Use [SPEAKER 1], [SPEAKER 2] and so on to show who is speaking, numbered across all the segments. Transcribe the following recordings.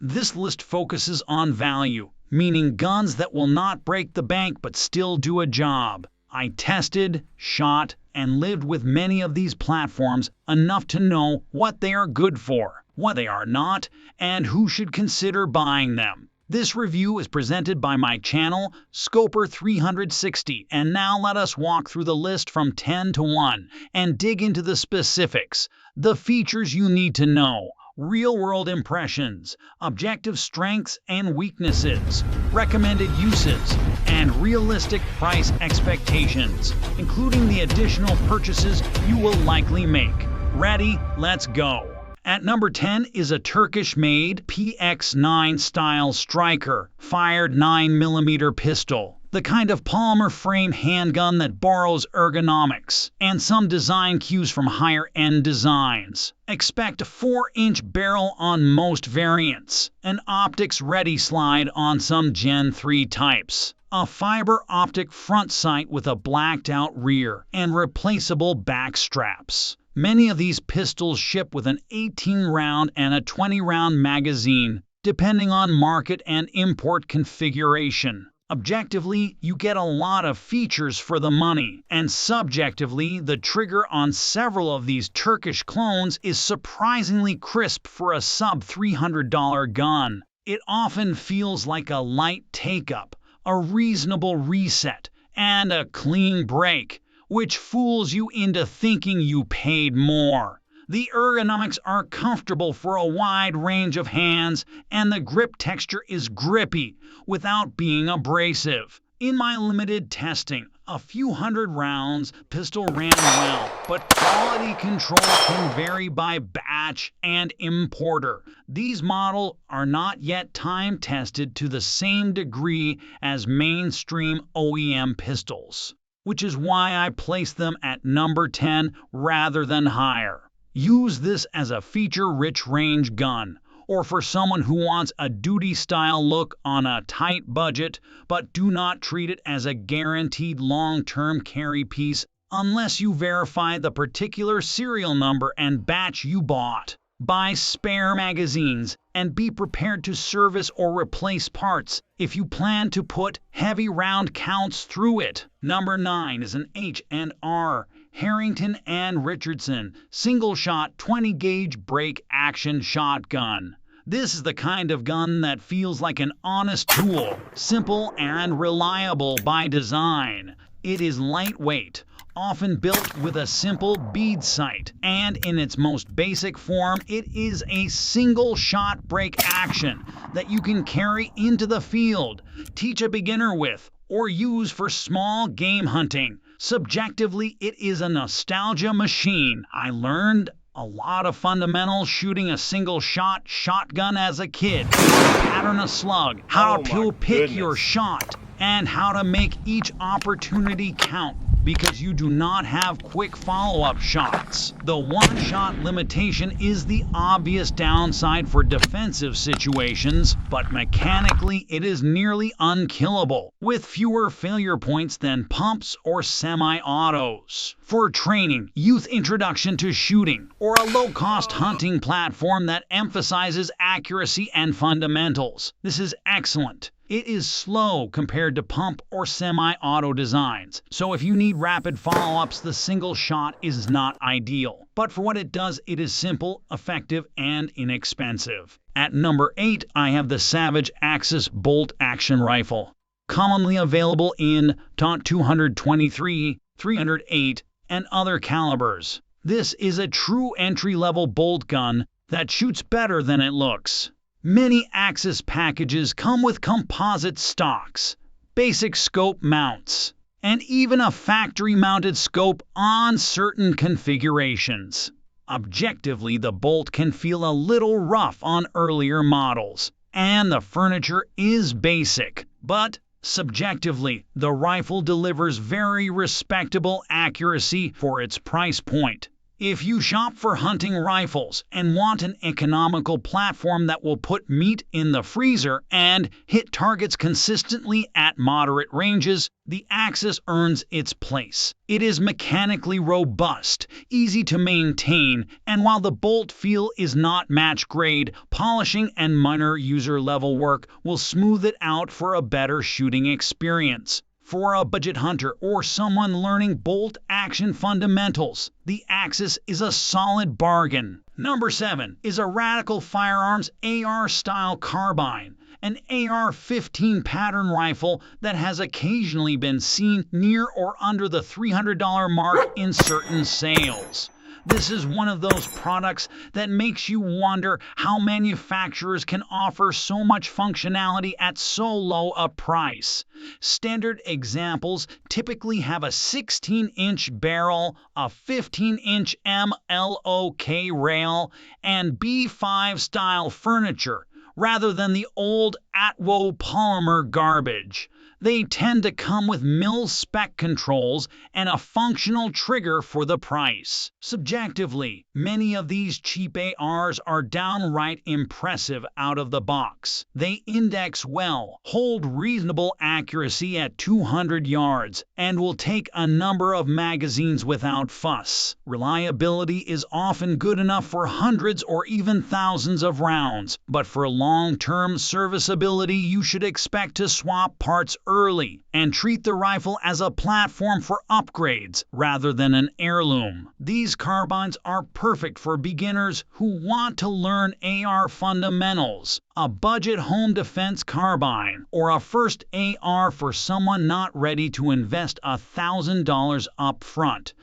[SPEAKER 1] This list focuses on value, meaning guns that will not break the bank but still do a job. I tested, shot, and lived with many of these platforms enough to know what they are good for, what they are not, and who should consider buying them. This review is presented by my channel, Scoper360, and now let us walk through the list from 10 to 1 and dig into the specifics, the features you need to know, real-world impressions, objective strengths and weaknesses, recommended uses, and realistic price expectations, including the additional purchases you will likely make. Ready? Let's go! At number 10 is a Turkish-made PX9 style striker, fired 9mm pistol. The kind of polymer frame handgun that borrows ergonomics and some design cues from higher-end designs. Expect a 4-inch barrel on most variants, an optics-ready slide on some Gen 3 types, a fiber optic front sight with a blacked-out rear, and replaceable back straps. Many of these pistols ship with an 18-round and a 20-round magazine, depending on market and import configuration. Objectively, you get a lot of features for the money, and subjectively, the trigger on several of these Turkish clones is surprisingly crisp for a sub-$300 gun. It often feels like a light take-up, a reasonable reset, and a clean break, which fools you into thinking you paid more. The ergonomics are comfortable for a wide range of hands, and the grip texture is grippy without being abrasive. In my limited testing, a few hundred rounds pistol ran well, but quality control can vary by batch and importer. These models are not yet time-tested to the same degree as mainstream OEM pistols, which is why I place them at number 10 rather than higher. Use this as a feature-rich range gun, or for someone who wants a duty-style look on a tight budget, but do not treat it as a guaranteed long-term carry piece unless you verify the particular serial number and batch you bought. Buy spare magazines and be prepared to service or replace parts if you plan to put heavy round counts through it. Number 9 is an H&R Harrington and Richardson single-shot 20-gauge break-action shotgun. This is the kind of gun that feels like an honest tool, simple and reliable by design. It is lightweight, often built with a simple bead sight, and in its most basic form, it is a single-shot break-action that you can carry into the field, teach a beginner with, or use for small game hunting. Subjectively, it is a nostalgia machine. I learned a lot of fundamentals shooting a single-shot shotgun as a kid. How to pattern a slug, how to pick your shot, and how to make each opportunity count, because you do not have quick follow-up shots. The one-shot limitation is the obvious downside for defensive situations, but mechanically it is nearly unkillable, with fewer failure points than pumps or semi-autos. For training, youth introduction to shooting, or a low-cost hunting platform that emphasizes accuracy and fundamentals, this is excellent. It is slow compared to pump or semi-auto designs, so if you need rapid follow-ups, the single shot is not ideal. But for what it does, it is simple, effective, and inexpensive. At number 8, I have the Savage Axis bolt-action rifle, commonly available in .223, 308, and other calibers. This is a true entry-level bolt gun that shoots better than it looks. Many Axis packages come with composite stocks, basic scope mounts, and even a factory-mounted scope on certain configurations. Objectively, the bolt can feel a little rough on earlier models, and the furniture is basic, but subjectively, the rifle delivers very respectable accuracy for its price point. If you shop for hunting rifles and want an economical platform that will put meat in the freezer and hit targets consistently at moderate ranges, the Axis earns its place. It is mechanically robust, easy to maintain, and while the bolt feel is not match grade, polishing and minor user-level work will smooth it out for a better shooting experience. For a budget hunter or someone learning bolt-action fundamentals, the Axis is a solid bargain. Number 7 is a Radical Firearms AR-style carbine, an AR-15 pattern rifle that has occasionally been seen near or under the $300 mark in certain sales. This is one of those products that makes you wonder how manufacturers can offer so much functionality at so low a price. Standard examples typically have a 16-inch barrel, a 15-inch MLOK rail, and B5 style furniture, rather than the old Atwo polymer garbage. They tend to come with mil-spec controls and a functional trigger for the price. Subjectively, many of these cheap ARs are downright impressive out of the box. They index well, hold reasonable accuracy at 200 yards, and will take a number of magazines without fuss. Reliability is often good enough for hundreds or even thousands of rounds, but for long-term serviceability you should expect to swap parts early and treat the rifle as a platform for upgrades rather than an heirloom. These carbines are perfect for beginners who want to learn AR fundamentals, a budget home defense carbine, or a first AR for someone not ready to invest $1,000 up front.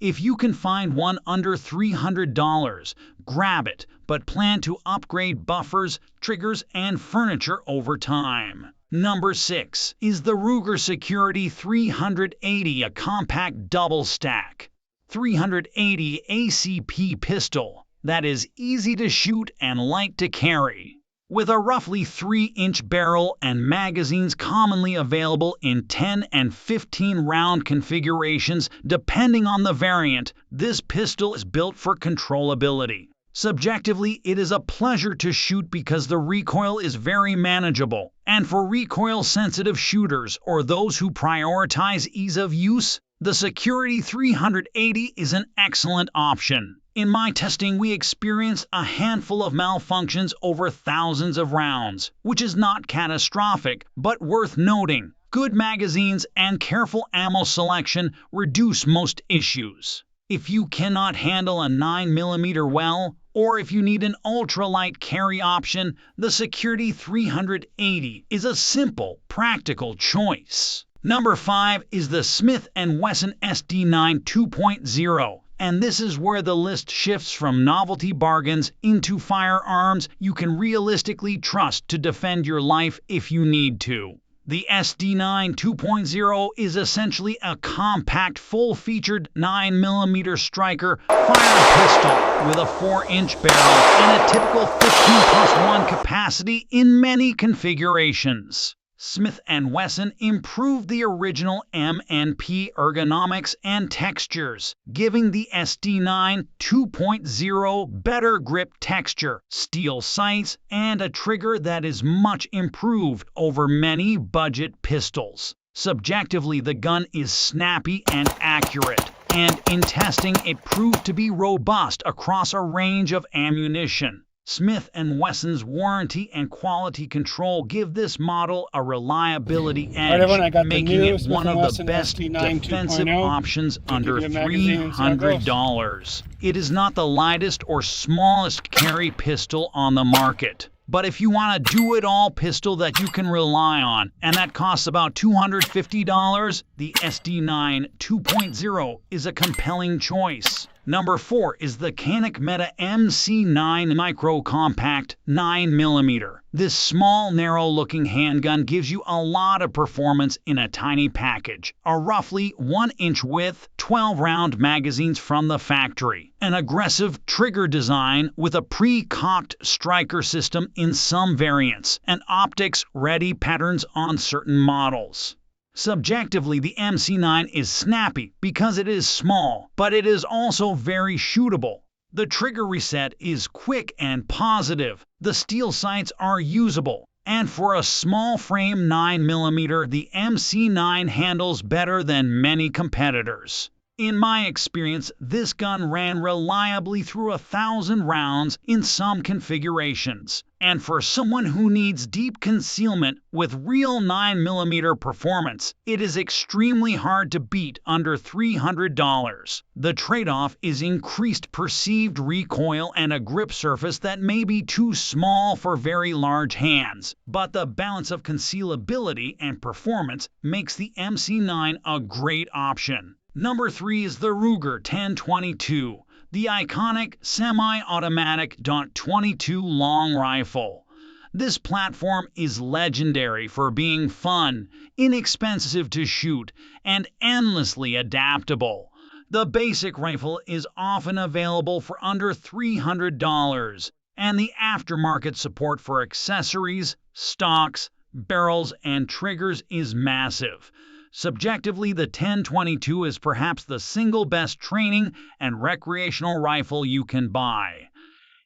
[SPEAKER 1] If you can find one under $300, grab it, but plan to upgrade buffers, triggers, and furniture over time. Number 6 is the Ruger Security 380, a compact double-stack 380 ACP pistol that is easy to shoot and light to carry. With a roughly 3-inch barrel and magazines commonly available in 10 and 15 round configurations depending on the variant, this pistol is built for controllability. Subjectively, it is a pleasure to shoot because the recoil is very manageable, and for recoil-sensitive shooters or those who prioritize ease of use, the Security 380 is an excellent option. In my testing, we experienced a handful of malfunctions over thousands of rounds, which is not catastrophic, but worth noting. Good magazines and careful ammo selection reduce most issues. If you cannot handle a 9mm well, or if you need an ultralight carry option, the Security 380 is a simple, practical choice. Number 5 is the Smith & Wesson SD9 2.0, and this is where the list shifts from novelty bargains into firearms you can realistically trust to defend your life if you need to. The SD9 2.0 is essentially a compact, full-featured 9mm striker fire pistol with a 4-inch barrel and a typical 15+1 capacity in many configurations. Smith & Wesson improved the original M&P ergonomics and textures, giving the SD9 2.0 better grip texture, steel sights, and a trigger that is much improved over many budget pistols. Subjectively, the gun is snappy and accurate, and in testing it proved to be robust across a range of ammunition. Smith & Wesson's warranty and quality control give this model a reliability edge, making it one of the best defensive options under $300. It is not the lightest or smallest carry pistol on the market, but if you want a do-it-all pistol that you can rely on, and that costs about $250, the SD9 2.0 is a compelling choice. Number 4 is the Canik Meta MC9 Micro Compact 9mm. This small, narrow-looking handgun gives you a lot of performance in a tiny package. A roughly 1-inch width, 12-round magazines from the factory. An aggressive trigger design with a pre-cocked striker system in some variants, and optics-ready patterns on certain models. Subjectively, the MC9 is snappy because it is small, but it is also very shootable. The trigger reset is quick and positive. The steel sights are usable. And for a small frame 9mm, the MC9 handles better than many competitors. In my experience, this gun ran reliably through 1,000 rounds in some configurations. And for someone who needs deep concealment with real 9mm performance, it is extremely hard to beat under $300. The trade-off is increased perceived recoil and a grip surface that may be too small for very large hands, but the balance of concealability and performance makes the MC9 a great option. Number 3 is the Ruger 1022, the iconic semi-automatic .22 long rifle. This platform is legendary for being fun, inexpensive to shoot, and endlessly adaptable. The basic rifle is often available for under $300, and the aftermarket support for accessories, stocks, barrels, and triggers is massive. Subjectively, the 1022 is perhaps the single best training and recreational rifle you can buy.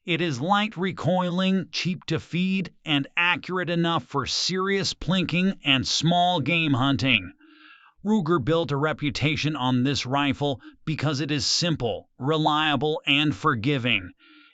[SPEAKER 1] It is light recoiling, cheap to feed, and accurate enough for serious plinking and small game hunting. Ruger built a reputation on this rifle because it is simple, reliable, and forgiving.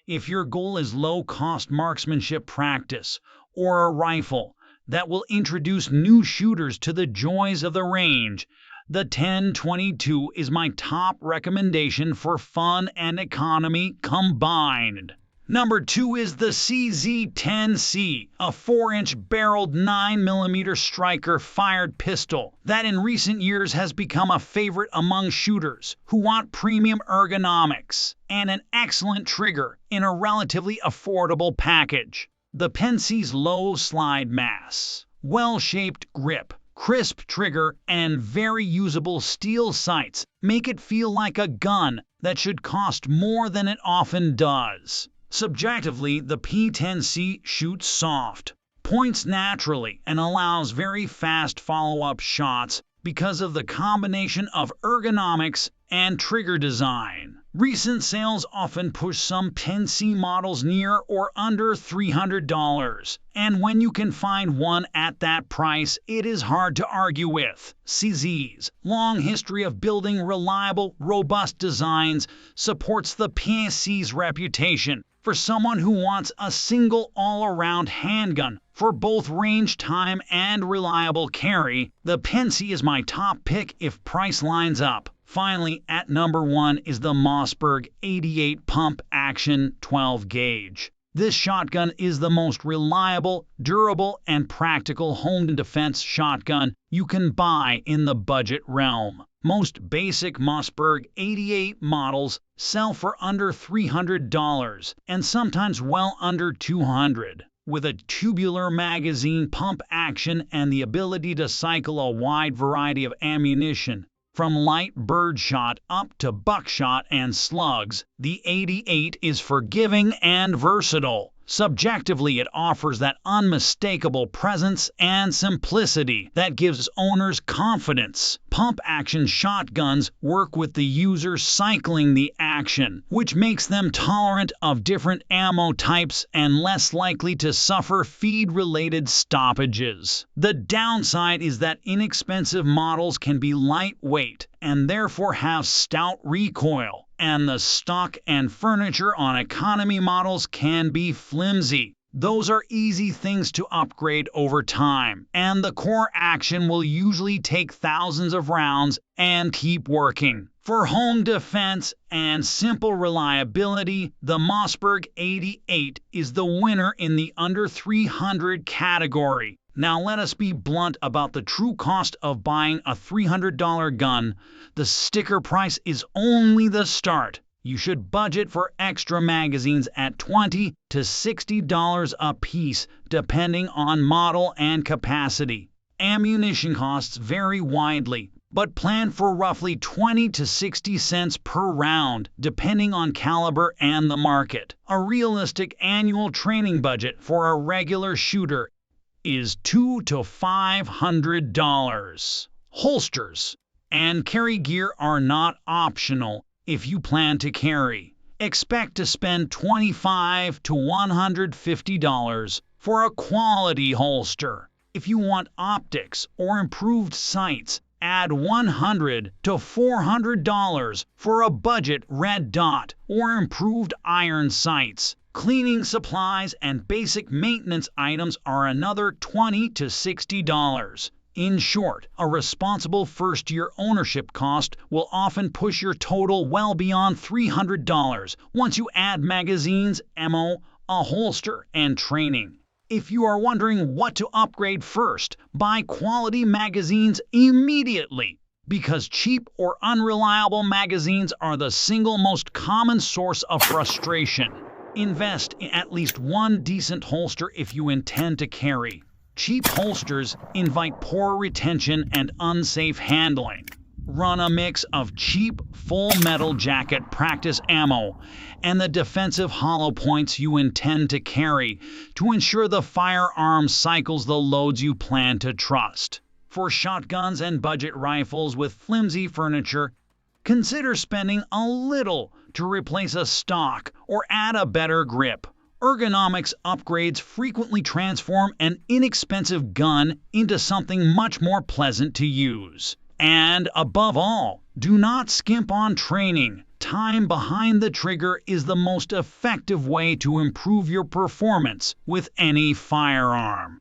[SPEAKER 1] If your goal is low-cost marksmanship practice or a rifle that will introduce new shooters to the joys of the range, the 1022 is my top recommendation for fun and economy combined. Number 2 is the CZ-10C, a 4-inch barreled 9mm striker-fired pistol that in recent years has become a favorite among shooters who want premium ergonomics and an excellent trigger in a relatively affordable package. The 10C's low slide mass, well-shaped grip, crisp trigger, and very usable steel sights make it feel like a gun that should cost more than it often does. Subjectively, the P10C shoots soft, points naturally, and allows very fast follow-up shots because of the combination of ergonomics and trigger design. Recent sales often push some 10C models near or under $300, and when you can find one at that price, it is hard to argue with. CZ's long history of building reliable, robust designs supports the PSC's reputation for someone who wants a single all-around handgun for both range time and reliable carry. The PNC is my top pick if price lines up. Finally, at number 1 is the Mossberg 88 pump action 12 gauge. This shotgun is the most reliable, durable, and practical home defense shotgun you can buy in the budget realm. Most basic Mossberg 88 models sell for under $300 and sometimes well under $200. With a tubular magazine pump action and the ability to cycle a wide variety of ammunition, from light birdshot up to buckshot and slugs, the 88 is forgiving and versatile. Subjectively, it offers that unmistakable presence and simplicity that gives owners confidence. Pump-action shotguns work with the user cycling the action, which makes them tolerant of different ammo types and less likely to suffer feed-related stoppages. The downside is that inexpensive models can be lightweight and therefore have stout recoil, and the stock and furniture on economy models can be flimsy. Those are easy things to upgrade over time, and the core action will usually take thousands of rounds and keep working. For home defense and simple reliability, the Mossberg 88 is the winner in the under $300 category. Now let us be blunt about the true cost of buying a $300 gun. The sticker price is only the start. You should budget for extra magazines at $20 to $60 a piece, depending on model and capacity. Ammunition costs vary widely, but plan for roughly 20 to 60 cents per round, depending on caliber and the market. A realistic annual training budget for a regular shooter is $200 to $500. Holsters and carry gear are not optional if you plan to carry. Expect to spend $25 to $150 for a quality holster. If you want optics or improved sights, add $100 to $400 for a budget red dot or improved iron sights. Cleaning supplies and basic maintenance items are another $20 to $60. In short, a responsible first-year ownership cost will often push your total well beyond $300 once you add magazines, ammo, a holster, and training. If you are wondering what to upgrade first, buy quality magazines immediately, because cheap or unreliable magazines are the single most common source of frustration. Invest in at least one decent holster if you intend to carry. Cheap holsters invite poor retention and unsafe handling. Run a mix of cheap, full metal jacket practice ammo and the defensive hollow points you intend to carry to ensure the firearm cycles the loads you plan to trust. For shotguns and budget rifles with flimsy furniture, consider spending a little to replace a stock or add a better grip. Ergonomics upgrades frequently transform an inexpensive gun into something much more pleasant to use. And above all, do not skimp on training. Time behind the trigger is the most effective way to improve your performance with any firearm.